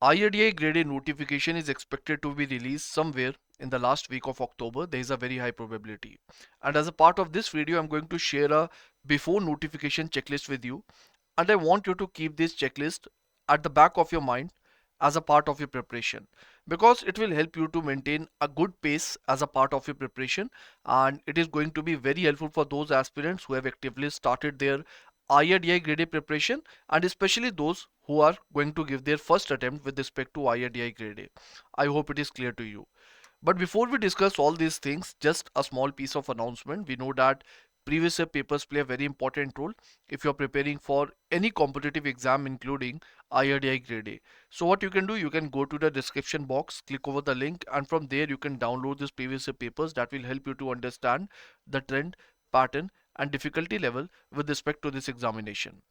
IRDI grade A notification is expected to be released somewhere in the last week of October. There is a very high probability. And as a part of this video, I'm going to share a before notification checklist with you. And I want you to keep this checklist at the back of your mind as a part of your preparation, because it will help you to maintain a good pace as a part of your preparation, and it is going to be very helpful for those aspirants who have actively started their IRDI grade A preparation, and especially those who are going to give their first attempt with respect to IRDI grade A. I hope it is clear to you. But before we discuss all these things, just a small piece of announcement. We know that previous year papers play a very important role if you're preparing for any competitive exam, including IRDI grade A. So what you can do, you can go to the description box, click over the link, and from there you can download these previous year papers that will help you to understand the trend, pattern, and difficulty level with respect to this examination.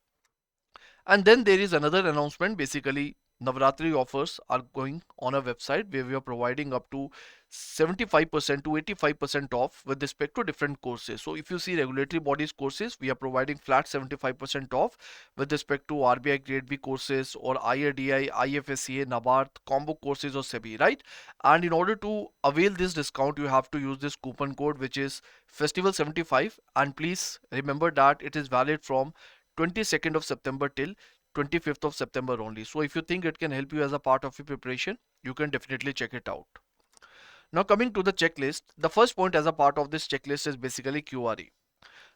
And then there is another announcement. Basically, Navratri offers are going on a website where we are providing up to 75% to 85% off with respect to different courses. So if you see regulatory bodies courses, we are providing flat 75% off with respect to RBI Grade B courses or IRDI, IFSCA, NABARD, combo courses or SEBI, right? And in order to avail this discount, you have to use this coupon code, which is Festival75. And please remember that it is valid from 22nd of September till 25th of September only. So if you think it can help you as a part of your preparation, you can definitely check it out. Now coming to the checklist, the first point as a part of this checklist is basically QRE.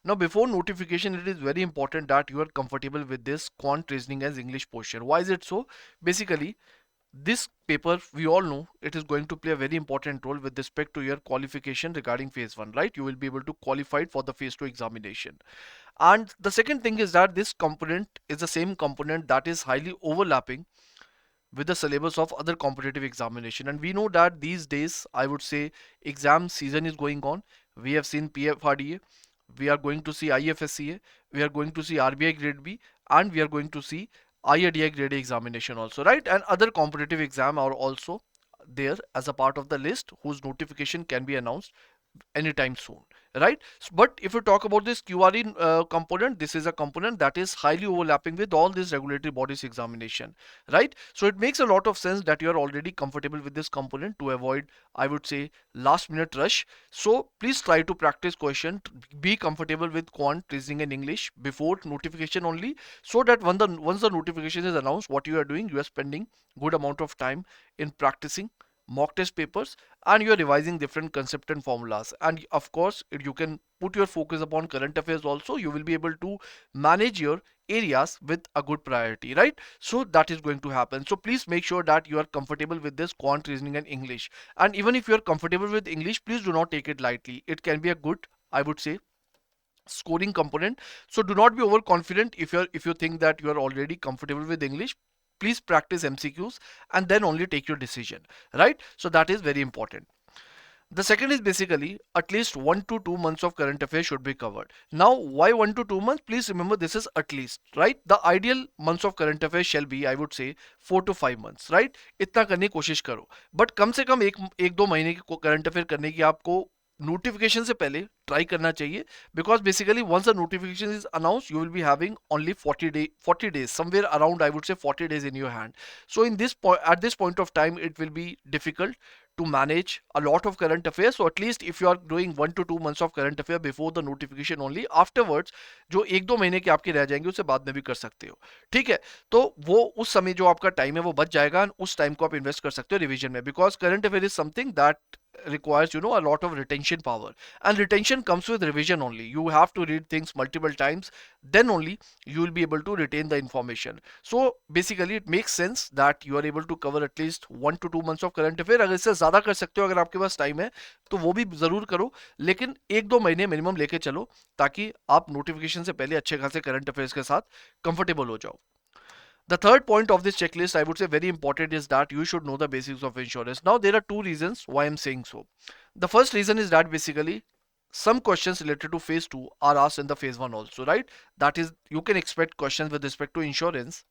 Now before notification, it is very important that you are comfortable with this quant reasoning as English portion. Why is it so? Basically, this paper, we all know, it is going to play a very important role with respect to your qualification regarding phase 1, right? You will be able to qualify for the phase 2 examination. And the second thing is that this component is the same component that is highly overlapping with the syllabus of other competitive examination. And we know that these days, I would say, exam season is going on. We have seen PFRDA, we are going to see IFSCA, we are going to see RBI grade B, and we are going to see IRDI grade A examination also, right? And other competitive exam are also there as a part of the list whose notification can be announced anytime soon, right? But if you talk about this QRE component, this is a component that is highly overlapping with all these regulatory bodies examination, right? So it makes a lot of sense that you are already comfortable with this component to avoid, I would say, last minute rush. So please try to practice question, be comfortable with quant reasoning and English before notification only, so that once the notification is announced, what you are doing, you are spending good amount of time in practicing mock test papers, and you are revising different concepts and formulas. And of course, you can put your focus upon current affairs also. You will be able to manage your areas with a good priority, right? So that is going to happen. So please make sure that you are comfortable with this quant reasoning and English. And even if you are comfortable with English, please do not take it lightly. It can be a good, I would say, scoring component. So do not be overconfident. If you think that you are already comfortable with English, please practice MCQs and then only take your decision, right? So that is very important. The second is basically at least 1 to 2 months of current affairs should be covered. Now, why 1 to 2 months? Please remember this is at least, right? The ideal months of current affairs shall be, I would say, 4 to 5 months, right? इतना करने की कोशिश करो, but कम से कम एक दो महीने की करंट अफेयर करने की आपको नोटिफिकेशन से पहले ट्राई करना चाहिए, because basically once the notification is announced, you will be having only 40 days, somewhere around, I would say, 40 days in your hand. So in this point, at this point of time, it will be difficult to manage a lot of current affairs. So at least if you are doing 1 to 2 months of current affair before the notification only, afterwards जो एक दो महीने के आपके रह जाएंगे उसे बाद में भी कर सकते हो, ठीक है? तो वो उस समय जो आपका टाइम है वो बच जाएगा, और उस टाइम को आप इन्वेस्ट कर सकते हो रिवीजन में, because current affair is something that requires a lot of retention power, and retention comes with revision only. You have to read things multiple times, then only you will be able to retain the information. So basically it makes sense that you are able to cover at least 1 to 2 months of current affair. अगर इससे ज्यादा कर सकते हो, अगर आपके पास time है तो वो भी जरूर करो, लेकिन एक दो महीने मिनिमम लेके चलो ताकि आप नोटिफिकेशन से पहले अच्छे खासे करंट अफेयर्स के साथ कंफर्टेबल हो जाओ. The third point of this checklist, I would say very important, is that you should know the basics of insurance. Now, there are two reasons why I'm saying so. The first reason is that basically some questions related to phase 2 are asked in the phase 1 also, right? That is, you can expect questions with respect to insurance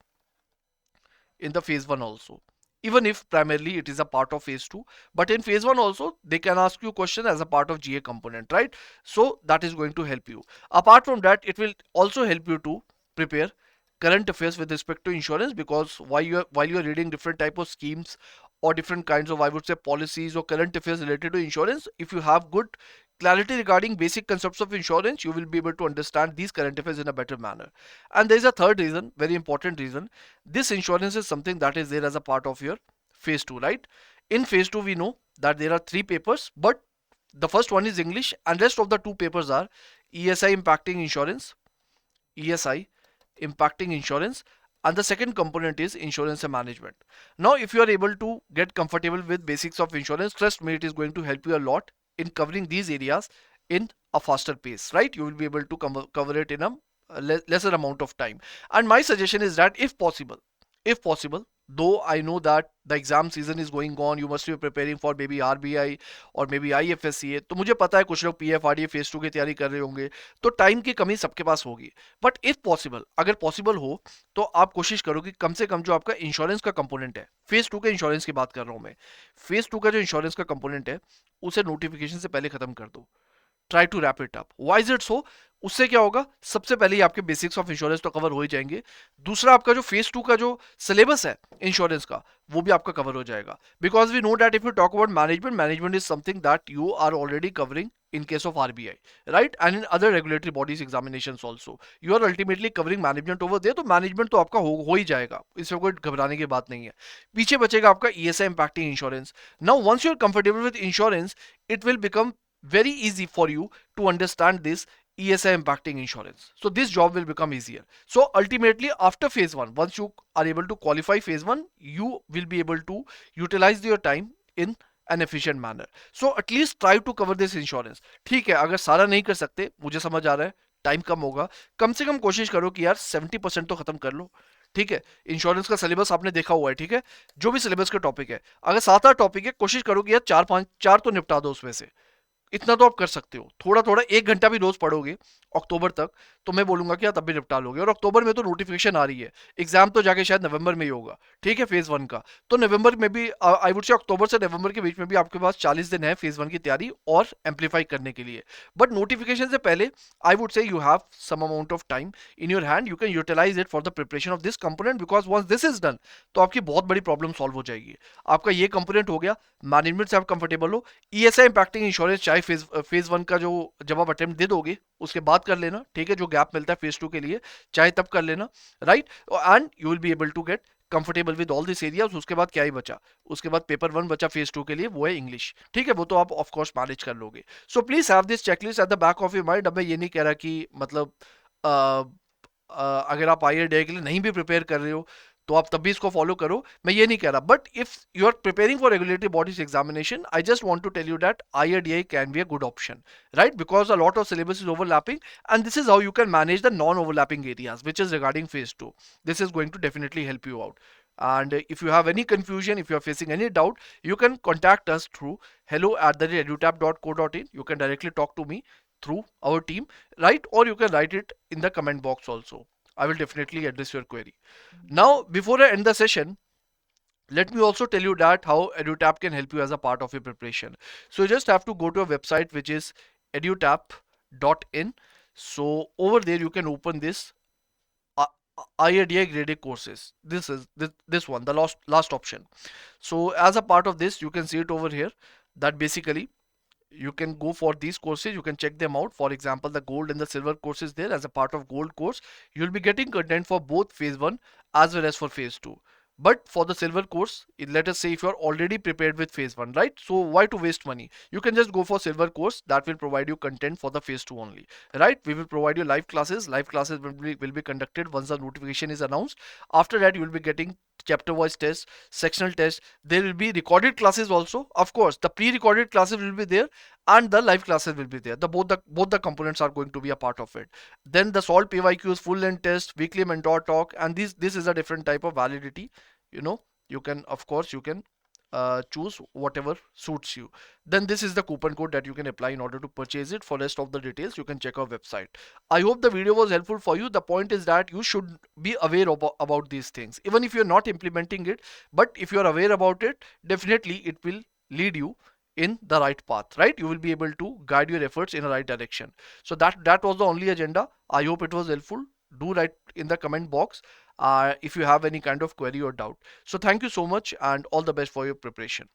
in the phase 1 also, even if primarily it is a part of phase 2, but in phase 1 also they can ask you question as a part of GA component, right? So that is going to help you. Apart from that, it will also help you to prepare current affairs with respect to insurance, because while you're reading different type of schemes or different kinds of, I would say, policies or current affairs related to insurance, if you have good clarity regarding basic concepts of insurance, you will be able to understand these current affairs in a better manner. And there is a third reason, very important reason. This insurance is something that is there as a part of your phase 2, right? In phase 2 we know that there are three papers, but the first one is English and rest of the two papers are ESI impacting insurance, ESI impacting insurance, and the second component is insurance and management. Now if you are able to get comfortable with basics of insurance, trust me, it is going to help you a lot in covering these areas in a faster pace, right? You will be able to cover it in a lesser amount of time. And my suggestion is that if possible, though I know that the exam season is going on, you must be preparing for maybe RBI और may be IFSCA, तो मुझे पता है कुछ लोग PFRDA phase 2 की तैयारी कर रहे होंगे, तो टाइम की कमी सबके पास होगी। बट इफ पॉसिबल, अगर पॉसिबल हो तो आप कोशिश करो कि कम से कम जो आपका इंश्योरेंस का कंपोनेंट है, फेज 2 के इंश्योरेंस की बात कर रहा हूं मैं, फेज 2 का जो इंश्योरेंस का कंपोनेंट है उसे नोटिफिकेशन से पहले खत्म कर दो। Try to wrap it up. Why is it so? उससे क्या होगा, सबसे पहले ही आपके बेसिक्स ऑफ इंश्योरेंस तो कवर हो ही जाएंगे, दूसरा आपका जो फेज 2 का जो सिलेबस है इंश्योरेंस का वो भी आपका कवर हो जाएगा। Because we know that if you talk about management, management is something that you are already covering in case of RBI, right? And in other regulatory bodies examinations also, you are ultimately covering management over there, तो management तो आपका हो ही जाएगा, इसमें कोई घबराने की बात नहीं है। पीछे बचेगा आपका ESI impacting insurance. Now once you are comfortable with insurance, it will become very easy for you to understand this ESI impacting insurance. So this job will become easier. So ultimately after phase 1, once you are able to qualify phase 1, you will be able to utilize your time in an efficient manner. So at least try to cover this insurance. ठीक है, अगर सारा नहीं कर सकते, मुझे समझ आ रहा है टाइम कम होगा, कम से कम कोशिश करो कि यार 70% तो खत्म कर लो। ठीक है, इंश्योरेंस का सिलेबस आपने देखा हुआ है, ठीक है, जो भी सिलेबस का टॉपिक है, अगर 7-8 टॉपिक है, कोशिश करो कि यार 4 तो निपटा दो उसमें से। इतना तो आप कर सकते हो, थोड़ा थोड़ा 1 घंटा भी रोज पढ़ोगे अक्टूबर तक, तो मैं बोलूंगा कि आप तब भी निपटा लोगे। और अक्टूबर में तो नोटिफिकेशन आ रही है, एग्जाम तो जाके शायद नवंबर में ही होगा, ठीक है, फेज 1 का। तो नवंबर में भी, आई वुड से अक्टूबर से नवंबर के बीच में भी आपके पास 40 दिन है फेज 1 की तैयारी और एम्पलीफाई करने के लिए। बट नोटिफिकेशन से पहले I would say you have some amount of time in your hand, you can utilise it for the preparation of this component, because once this is done तो आपकी बहुत बड़ी प्रॉब्लम सॉल्व हो जाएगी। आपका ये कंपोनेंट हो गया, मैनेजमेंट से आप कंफर्टेबल हो, ESI इंपैक्टिंग इंश्योरेंस चाहे फेज 1 का जो जब आप अटेम्प्ट दे दोगे उसके बाद कर लेना, ठीक है, जो गैप मिलता है फेज 2 के लिए चाहे तब कर लेना, right? And you will be able to get comfortable with all this areas. उसके बाद क्या ही बचा, उसके बाद पेपर 1 बचा फेज 2 के लिए, वो है इंग्लिश, ठीक है, वो तो आप ऑफ कोर्स मैनेज कर लोगे। So please have this checklist at the back of your mind. अब मैं ये नहीं कह रहा कि मतलब अगर आप IITA के लिए नहीं भी प्रिपेयर कर रहे हो तो आप तब भी इसको फॉलो करो, मैं ये नहीं कह रहा। But if you are preparing for regulatory bodies examination, I just want to tell you that IITA can be a good option, right? Because a lot of syllabus is overlapping and this is how you can manage the non overlapping areas which is regarding phase 2. This is going to definitely help you out. And if you have any confusion, if you are facing any doubt, you can contact us through hello@edutap.co.in. You can directly talk to me through our team, right? Or you can write it in the comment box also. I will definitely address your query. Now, before I end the session, let me also tell you that how EduTap can help you as a part of your preparation. So you just have to go to a website which is edutap.in. So over there you can open this IITA graded courses. This is this one, the last option. So as a part of this, you can see it over here that basically you can go for these courses, you can check them out. For example, the gold and the silver courses there. As a part of gold course, you'll be getting content for both phase 1 as well as for phase 2. But for the silver course, let us say if you're already prepared with phase 1, right? So why to waste money? You can just go for silver course that will provide you content for the phase 2 only, right? We will provide you live classes. Live classes will be conducted once the notification is announced. After that, you will be getting chapter wise tests, sectional tests. There will be recorded classes also. Of course, the pre-recorded classes will be there and the live classes will be there. Both the components are going to be a part of it. Then the SALT PYQs, full length test, weekly mentor talk, and this is a different type of validity. You know, you can, of course, you can choose whatever suits you. Then this is the coupon code that you can apply in order to purchase it. For rest of the details, you can check our website. I hope the video was helpful for you. The point is that you should be aware about these things, even if you're not implementing it. But if you're aware about it, definitely it will lead you in the right path, right? You will be able to guide your efforts in the right direction. So that was the only agenda. I hope it was helpful. do write in the comment box if you have any kind of query or doubt. So thank you so much and all the best for your preparation.